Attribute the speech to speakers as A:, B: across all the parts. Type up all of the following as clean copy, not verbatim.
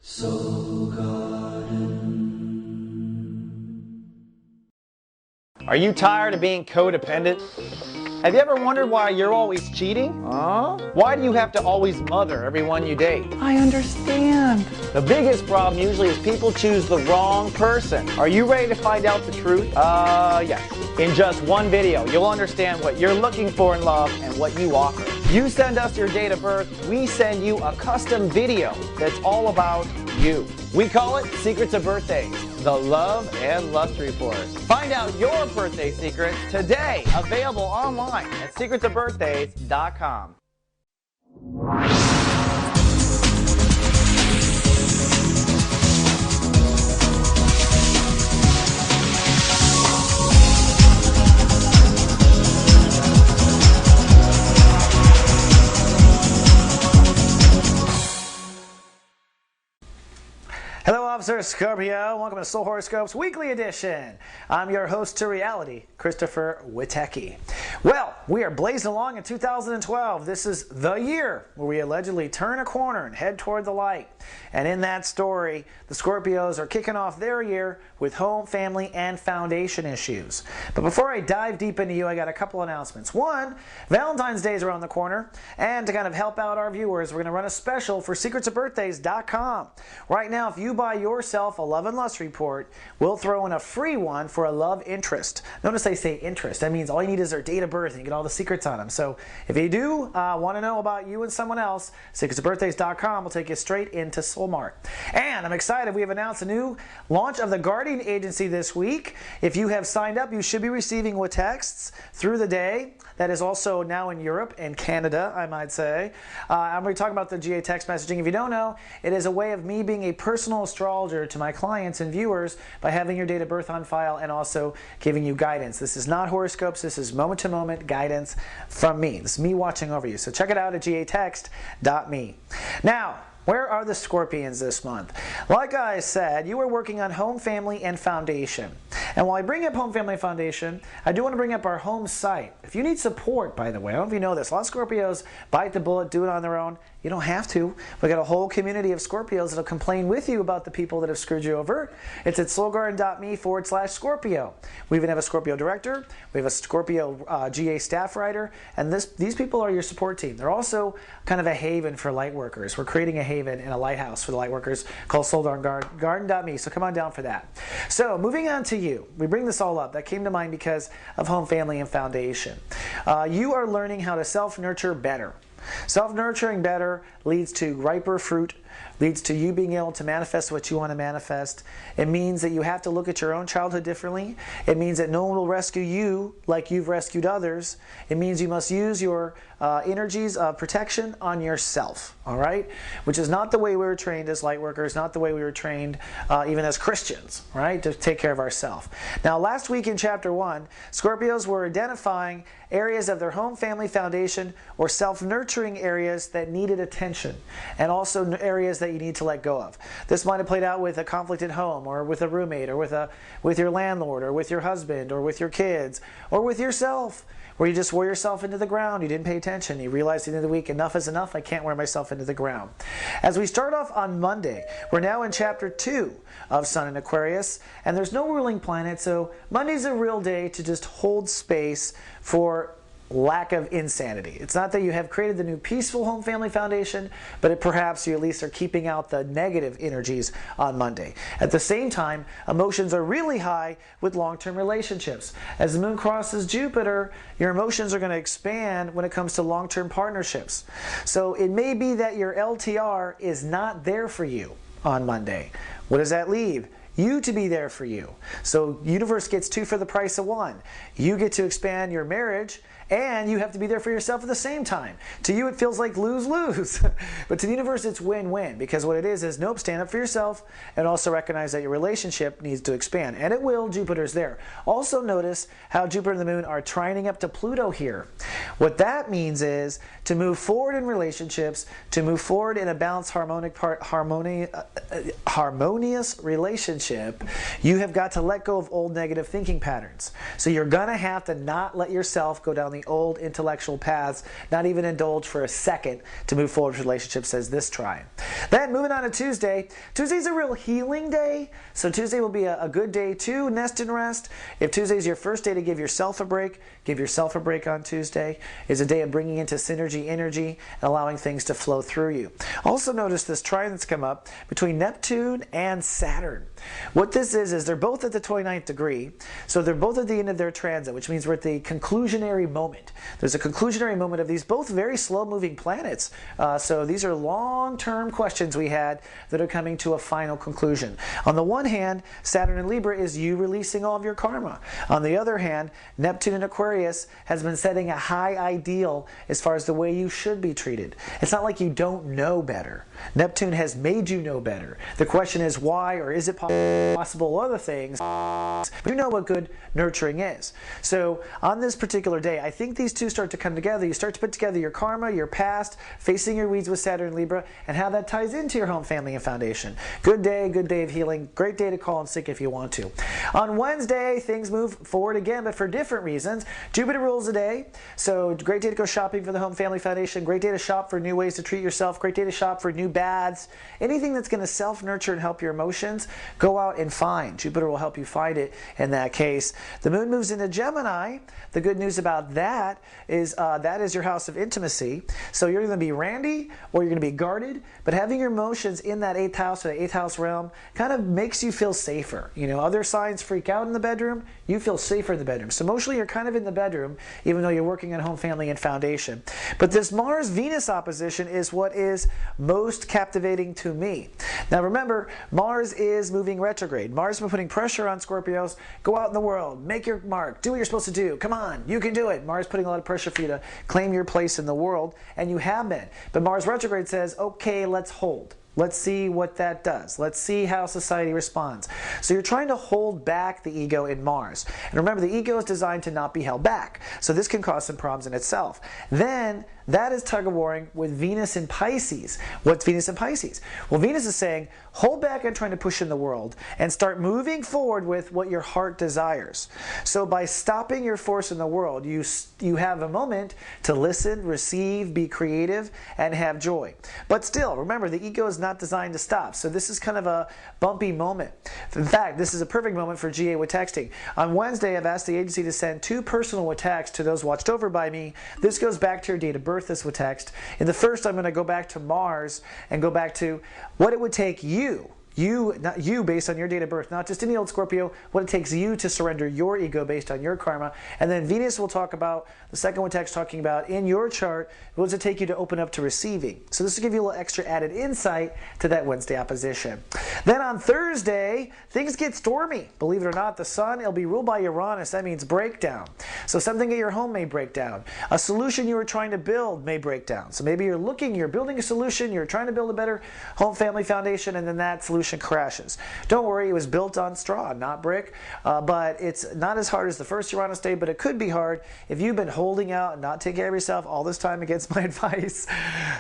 A: Soul Garden.
B: Are you tired of being codependent? Have you ever wondered why you're always cheating? Why do you have to always mother everyone you date?
C: I understand.
B: The biggest problem usually is people choose the wrong person. Are you ready to find out the truth? Yes. In just one video, you'll understand what you're looking for in love and what you offer. You send us your date of birth, we send you a custom video that's all about you. We call it Secrets of Birthdays, the Love and Lust Report. Find out your birthday secrets today, available online at secretsofbirthdays.com.
C: Hello, Officer Scorpio. Welcome to Soul Horoscopes Weekly Edition. I'm your host to reality, Christopher Witecki. Well, we are blazing along in 2012. This is the year where we allegedly turn a corner and head toward the light. And in that story, the Scorpios are kicking off their year with home, family, and foundation issues. But before I dive deep into you, I got a couple announcements. One, Valentine's Day is around the corner, and to kind of help out our viewers, we're going to run a special for secretsofbirthdays.com. Right now, if you buy yourself a Love and Lust Report, we'll throw in a free one for a love interest. Notice I say interest. That means all you need is their date of birth and you get all the secrets on them. So if you do want to know about you and someone else, secretsofbirthdays.com will take you straight into Soulmart. And I'm excited. We have announced a new launch of the Guardian Agency this week. If you have signed up, you should be receiving texts through the day. That is also now in Europe and Canada, I might say. I'm going to talk about the GA text messaging. If you don't know, it is a way of me being a personal astrologer to my clients and viewers by having your date of birth on file and also giving you guidance. This is not horoscopes. This is moment-to-moment guidance from me. This is me watching over you. So check it out at gatext.me. Now, where are the Scorpions this month? Like I said, you are working on home, family, and foundation. And while I bring up home, family, foundation, I do want to bring up our home site. If you need support, by the way, I don't know if you know this, a lot of Scorpios bite the bullet, do it on their own. You don't have to. We've got a whole community of Scorpios that'll complain with you about the people that have screwed you over. It's at soulgarden.me/Scorpio. We even have a Scorpio director. We have a Scorpio GA staff writer. And these people are your support team. They're also kind of a haven for light workers. We're creating a haven and a lighthouse for the light workers called soulgarden.me. So come on down for that. So moving on to you. We bring this all up. That came to mind because of home, family, and foundation. You are learning how to self-nurture better. Self-nurturing better leads to riper fruit, leads to you being able to manifest what you want to manifest. It means that you have to look at your own childhood differently. It means that no one will rescue you like you've rescued others. It means you must use your energies of protection on yourself, all right? Which is not the way we were trained as light workers, not the way we were trained even as Christians, right? To take care of ourselves. Now, last week in Chapter 1, Scorpios were identifying areas of their home, family, foundation, or self-nurturing areas that needed attention, and also areas that you need to let go of. This might have played out with a conflict at home, or with a roommate, or with your landlord, or with your husband, or with your kids, or with yourself, where you just wore yourself into the ground. You didn't pay attention. You realized at the end of the week, enough is enough. I can't wear myself into the ground. As we start off on Monday, we're now in Chapter 2 of Sun in Aquarius, and there's no ruling planet, so Monday's a real day to just hold space for lack of insanity. It's not that you have created the new peaceful home family foundation, but perhaps you at least are keeping out the negative energies on Monday. At the same time, emotions are really high with long-term relationships. As the moon crosses Jupiter, your emotions are going to expand when it comes to long-term partnerships. So it may be that your LTR is not there for you on Monday. What does that leave? You to be there for you. So universe gets 2 for the price of 1. You get to expand your marriage, and you have to be there for yourself at the same time. To you, it feels like lose-lose. But to the universe, it's win-win, because what it is nope, stand up for yourself, and also recognize that your relationship needs to expand. And it will. Jupiter's there. Also notice how Jupiter and the moon are trining up to Pluto here. What that means is to move forward in relationships, to move forward in a balanced, harmonious relationship, you have got to let go of old negative thinking patterns. So you're going to have to not let yourself go down the the old intellectual paths, not even indulge for a second to move forward with relationships, says this trine. Then moving on to Tuesday. Tuesday's a real healing day, so Tuesday will be a good day to nest and rest. If Tuesday's your first day to give yourself a break, give yourself a break on Tuesday. It's a day of bringing into synergy energy and allowing things to flow through you. Also notice this trine that's come up between Neptune and Saturn. What this is they're both at the 29th degree, so they're both at the end of their transit, which means we're at the conclusionary moment. There's a conclusionary moment of these both very slow-moving planets, so these are long-term questions we had that are coming to a final conclusion. On the one hand, Saturn in Libra is you releasing all of your karma. On the other hand, Neptune in Aquarius has been setting a high ideal as far as the way you should be treated. It's not like you don't know better. Neptune has made you know better. The question is why, or is it possible other things? But you know what good nurturing is. So on this particular day, I think these two start to come together. You start to put together your karma, your past, facing your weeds with Saturn and Libra, and how that ties into your home, family, and foundation. Good day of healing. Great day to call in sick if you want to. On Wednesday, things move forward again, but for different reasons. Jupiter rules the day, so great day to go shopping for the home, family, foundation. Great day to shop for new ways to treat yourself. Great day to shop for new baths. Anything that's going to self-nurture and help your emotions, go out and find. Jupiter will help you find it in that case. The moon moves into Gemini. The good news about that is your house of intimacy. So you're going to be randy or you're going to be guarded, but having your emotions in that 8th house or the 8th house realm kind of makes you feel safer. You know, other signs freak out in the bedroom, you feel safer in the bedroom. So emotionally you're kind of in the bedroom, even though you're working on home, family, and foundation. But this Mars-Venus opposition is what is most captivating to me. Now remember, Mars is moving retrograde. Mars has been putting pressure on Scorpios. Go out in the world, make your mark, do what you're supposed to do. Come on, you can do it. Mars putting a lot of pressure for you to claim your place in the world, and you have been. But Mars retrograde says, okay, let's hold. Let's see what that does. Let's see how society responds. So you're trying to hold back the ego in Mars. And remember, the ego is designed to not be held back. So this can cause some problems in itself. Then that is tug-of-warring with Venus in Pisces. What's Venus in Pisces? Well, Venus is saying, hold back on trying to push in the world and start moving forward with what your heart desires. So by stopping your force in the world, you have a moment to listen, receive, be creative, and have joy. But still, remember, the ego is not designed to stop. So this is kind of a bumpy moment. In fact, this is a perfect moment for GA with texting. On Wednesday, I've asked the agency to send 2 personal with text to those watched over by me. This goes back to your date of birth, this with text. In the first, I'm going to go back to Mars and go back to what it would take not you based on your date of birth, not just any old Scorpio, what it takes you to surrender your ego based on your karma. And then Venus will talk about, the second one text talking about in your chart, what does it take you to open up to receiving. So this will give you a little extra added insight to that Wednesday opposition. Then on Thursday, things get stormy. Believe it or not, the sun, it'll be ruled by Uranus. That means breakdown. So something at your home may break down. A solution you were trying to build may break down. So maybe you're building a solution, you're trying to build a better home, family, foundation, and then that solution crashes. Don't worry, it was built on straw, not brick, but it's not as hard as the first Uranus day, but it could be hard if you've been holding out and not taking care of yourself all this time against my advice.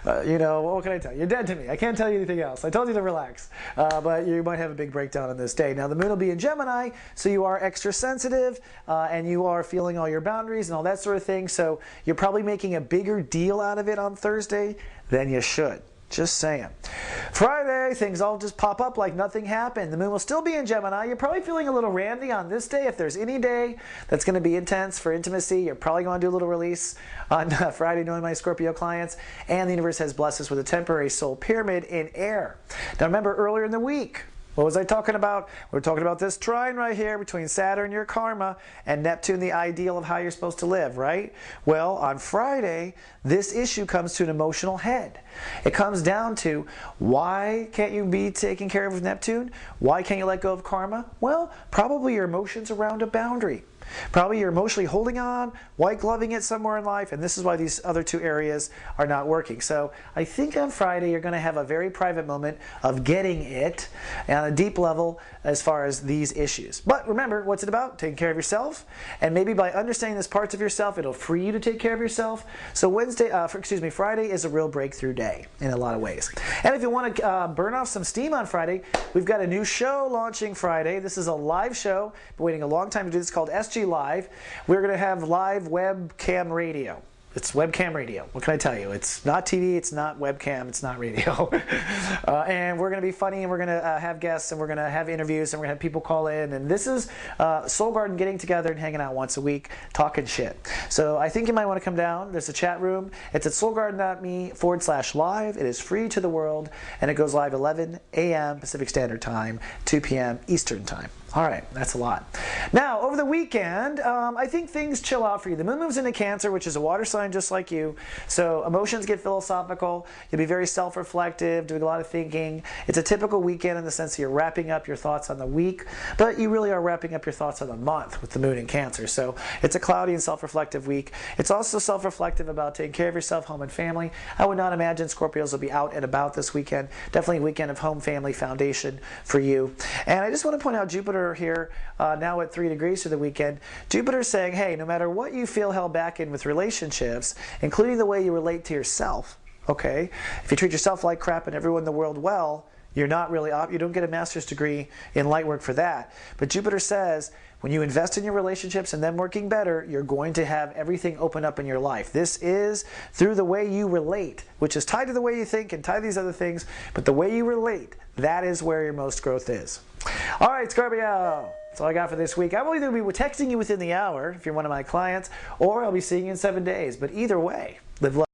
C: You know, what can I tell you? You're dead to me. I can't tell you anything else. I told you to relax, but you might have a big breakdown on this day. Now, the moon will be in Gemini, so you are extra sensitive, and you are feeling all your boundaries and all that sort of thing, so you're probably making a bigger deal out of it on Thursday than you should. Just saying. Friday, things all just pop up like nothing happened. The moon will still be in Gemini. You're probably feeling a little randy on this day. If there's any day that's going to be intense for intimacy, you're probably going to do a little release on Friday, knowing my Scorpio clients. And the universe has blessed us with a temporary soul pyramid in air. Now remember, earlier in the week, what was I talking about? We're talking about this trine right here between Saturn, your karma, and Neptune, the ideal of how you're supposed to live, right? Well, on Friday, this issue comes to an emotional head. It comes down to, why can't you be taken care of with Neptune? Why can't you let go of karma? Well, probably your emotions around a boundary. Probably you're emotionally holding on, white gloving it somewhere in life, and this is why these other 2 areas are not working. So I think on Friday you're going to have a very private moment of getting it on a deep level as far as these issues. But remember, what's it about? Taking care of yourself, and maybe by understanding these parts of yourself, it'll free you to take care of yourself. So Friday is a real breakthrough day in a lot of ways. And if you want to burn off some steam on Friday, we've got a new show launching Friday. This is a live show. Been waiting a long time to do this, called SG actually live. We're going to have live webcam radio. It's webcam radio. What can I tell you? It's not TV, it's not webcam, it's not radio. And we're going to be funny, and we're going to have guests, and we're going to have interviews, and we're going to have people call in. And this is Soul Garden getting together and hanging out once a week, talking shit. So I think you might want to come down. There's a chat room. It's at soulgarden.me/live. It is free to the world, and it goes live 11 a.m. Pacific Standard Time, 2 p.m. Eastern Time. All right, that's a lot. Now, over the weekend, I think things chill out for you. The moon moves into Cancer, which is a water sign just like you. So emotions get philosophical. You'll be very self-reflective, doing a lot of thinking. It's a typical weekend in the sense that you're wrapping up your thoughts on the week, but you really are wrapping up your thoughts on the month with the moon in Cancer. So it's a cloudy and self-reflective week. It's also self-reflective about taking care of yourself, home, and family. I would not imagine Scorpios will be out and about this weekend. Definitely a weekend of home, family, foundation for you. And I just want to point out Jupiter here now at 3 degrees for the weekend. Jupiter's saying, hey, no matter what you feel held back in with relationships, including the way you relate to yourself, okay, if you treat yourself like crap and everyone in the world well, you're not really you don't get a master's degree in light work for that. But Jupiter says when you invest in your relationships and them working better, you're going to have everything open up in your life. This is through the way you relate, which is tied to the way you think and tied to these other things, but the way you relate, that is where your most growth is. All right, Scorpio, that's all I got for this week. I will either be texting you within the hour if you're one of my clients, or I'll be seeing you in 7 days. But either way, live love.